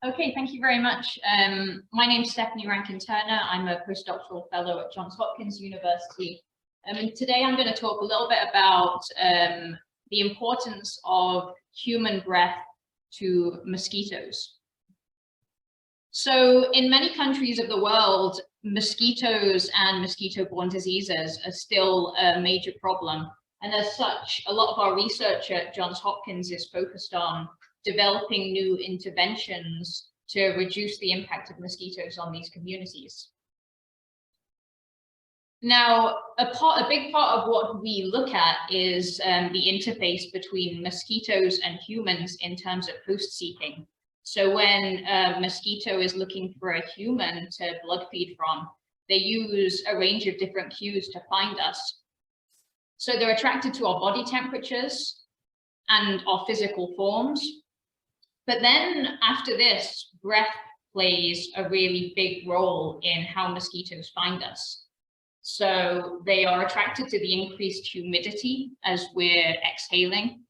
Okay, thank you very much. My name is Stephanie Rankin-Turner. I'm a postdoctoral fellow at Johns Hopkins University. And today I'm going to talk a little bit about the importance of human breath to mosquitoes. So in many countries of the world, mosquitoes and mosquito-borne diseases are still a major problem. And as such, a lot of our research at Johns Hopkins is focused on developing new interventions to reduce the impact of mosquitoes on these communities. Now, a big part of what we look at is the interface between mosquitoes and humans in terms of host-seeking. So when a mosquito is looking for a human to blood feed from, they use a range of different cues to find us. So they're attracted to our body temperatures and our physical forms. But then after this, breath plays a really big role in how mosquitoes find us. So they are attracted to the increased humidity as we're exhaling.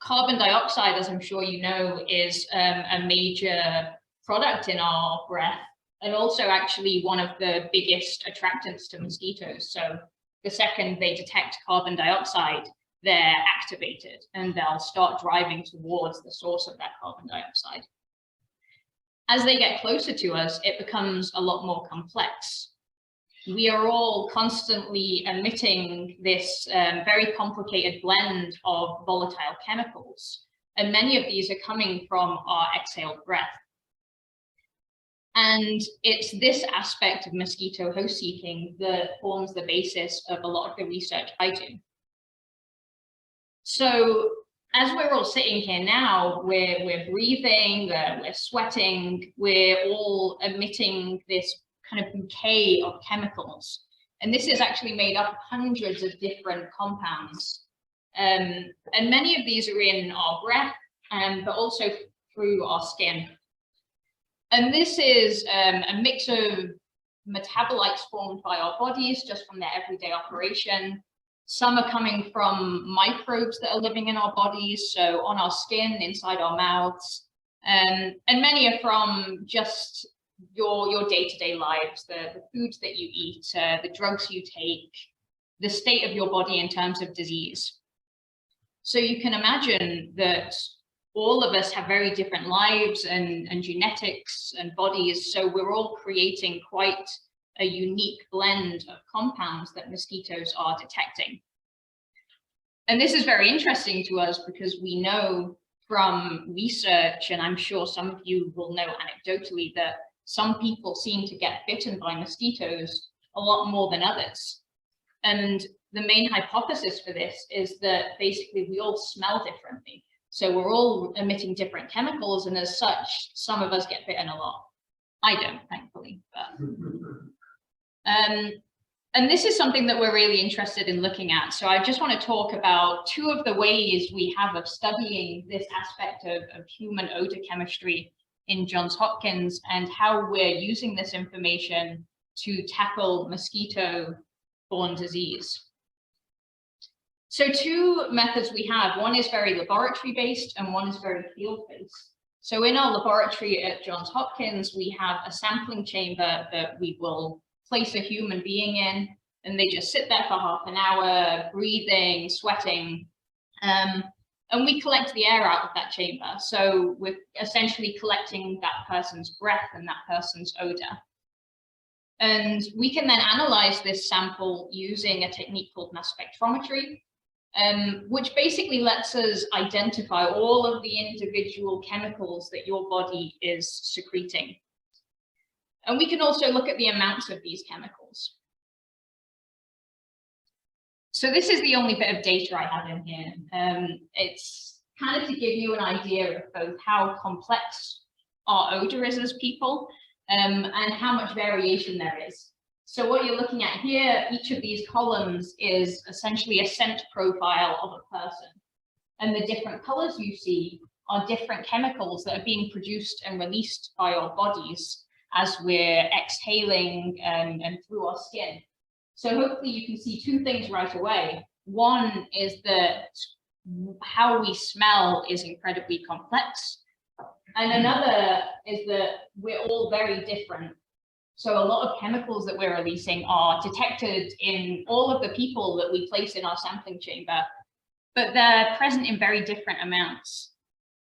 Carbon dioxide, as I'm sure you know, is a major product in our breath, and also actually one of the biggest attractants to mosquitoes. So the second they detect carbon dioxide, they're activated and they'll start driving towards the source of that carbon dioxide. As they get closer to us, it becomes a lot more complex. We are all constantly emitting this very complicated blend of volatile chemicals, and many of these are coming from our exhaled breath. And it's this aspect of mosquito host-seeking that forms the basis of a lot of the research I do. So as we're all sitting here now, we're breathing, we're sweating, we're all emitting this kind of bouquet of chemicals. And this is actually made up of hundreds of different compounds. And many of these are in our breath, but also through our skin. And this is a mix of metabolites formed by our bodies just from their everyday operation. Some are coming from microbes that are living in our bodies, so on our skin, inside our mouths, and many are from just your day-to-day lives, the foods that you eat, the drugs you take, the state of your body in terms of disease. So you can imagine that all of us have very different lives and genetics and bodies, so we're all creating quite a unique blend of compounds that mosquitoes are detecting. And this is very interesting to us because we know from research, and I'm sure some of you will know anecdotally, that some people seem to get bitten by mosquitoes a lot more than others. And the main hypothesis for this is that basically we all smell differently. So we're all emitting different chemicals, and as such, some of us get bitten a lot. I don't, thankfully. But and this is something that we're really interested in looking at. So I just want to talk about two of the ways we have of studying this aspect of human odor chemistry in Johns Hopkins and how we're using this information to tackle mosquito-borne disease. So two methods we have, one is very laboratory-based and one is very field-based. So in our laboratory at Johns Hopkins, we have a sampling chamber that we will place a human being in, and they just sit there for half an hour, breathing, sweating, and we collect the air out of that chamber. So we're essentially collecting that person's breath and that person's odor. And we can then analyze this sample using a technique called mass spectrometry, which basically lets us identify all of the individual chemicals that your body is secreting. And we can also look at the amounts of these chemicals. So this is the only bit of data I have in here. It's kind of to give you an idea of both how complex our odor is as people and how much variation there is. So what you're looking at here, each of these columns is essentially a scent profile of a person. And the different colors you see are different chemicals that are being produced and released by our bodies as we're exhaling and through our skin. So hopefully you can see two things right away. One is that how we smell is incredibly complex. And another is that we're all very different. So a lot of chemicals that we're releasing are detected in all of the people that we place in our sampling chamber, but they're present in very different amounts.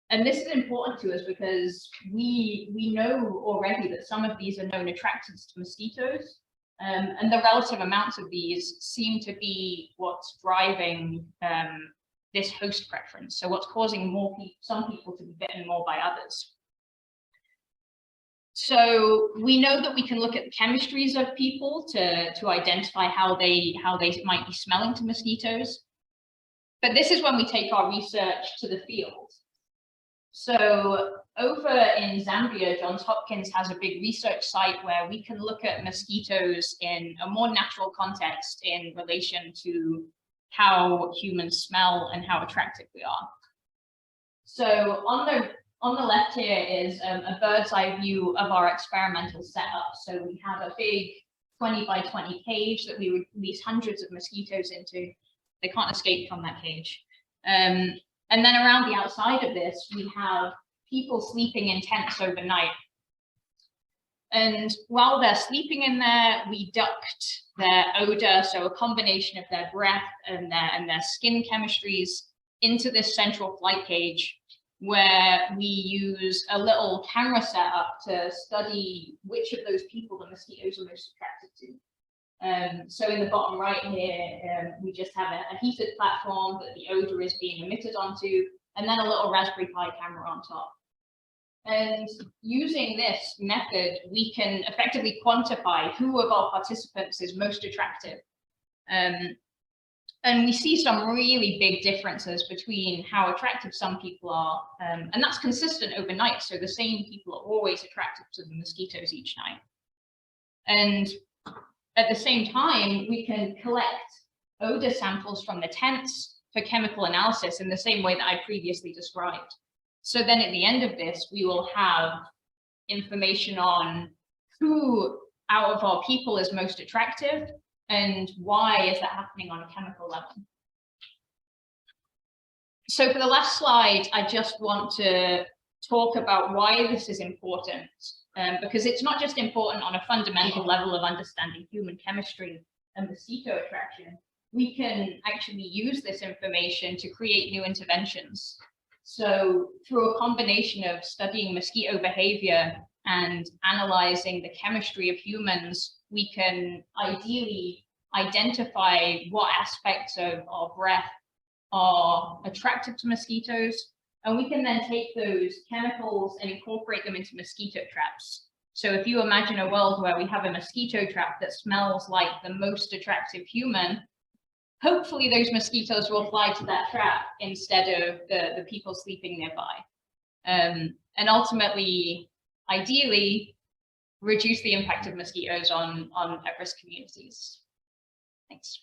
And this is important to us because we know already that some of these are known attractants to mosquitoes, and the relative amounts of these seem to be what's driving this host preference. So what's causing some people to be bitten more by others. So we know that we can look at the chemistries of people to identify how they might be smelling to mosquitoes. But this is when we take our research to the field. So over in Zambia, Johns Hopkins has a big research site where we can look at mosquitoes in a more natural context in relation to how humans smell and how attractive we are. So on the left here is a bird's eye view of our experimental setup. So we have a big 20 by 20 cage that we release hundreds of mosquitoes into. They can't escape from that cage. And then around the outside of this, we have people sleeping in tents overnight. And while they're sleeping in there, we duct their odor, so a combination of their breath and their skin chemistries, into this central flight cage, where we use a little camera setup to study which of those people the mosquitoes are most attracted to. So in the bottom right here, we just have a heated platform that the odor is being emitted onto, and then a little Raspberry Pi camera on top. And using this method, we can effectively quantify who of our participants is most attractive. And we see some really big differences between how attractive some people are. And that's consistent overnight. So the same people are always attracted to the mosquitoes each night. And at the same time, we can collect odor samples from the tents for chemical analysis in the same way that I previously described. So then at the end of this, we will have information on who out of our people is most attractive, and why is that happening on a chemical level. So for the last slide, I just want to talk about why this is important, because it's not just important on a fundamental level of understanding human chemistry and mosquito attraction. We can actually use this information to create new interventions. So through a combination of studying mosquito behavior and analyzing the chemistry of humans, we can ideally identify what aspects of our breath are attractive to mosquitoes, and we can then take those chemicals and incorporate them into mosquito traps. So if you imagine a world where we have a mosquito trap that smells like the most attractive human, hopefully those mosquitoes will fly to that trap instead of the people sleeping nearby. And ultimately, ideally, reduce the impact of mosquitoes on at-risk communities. Thanks.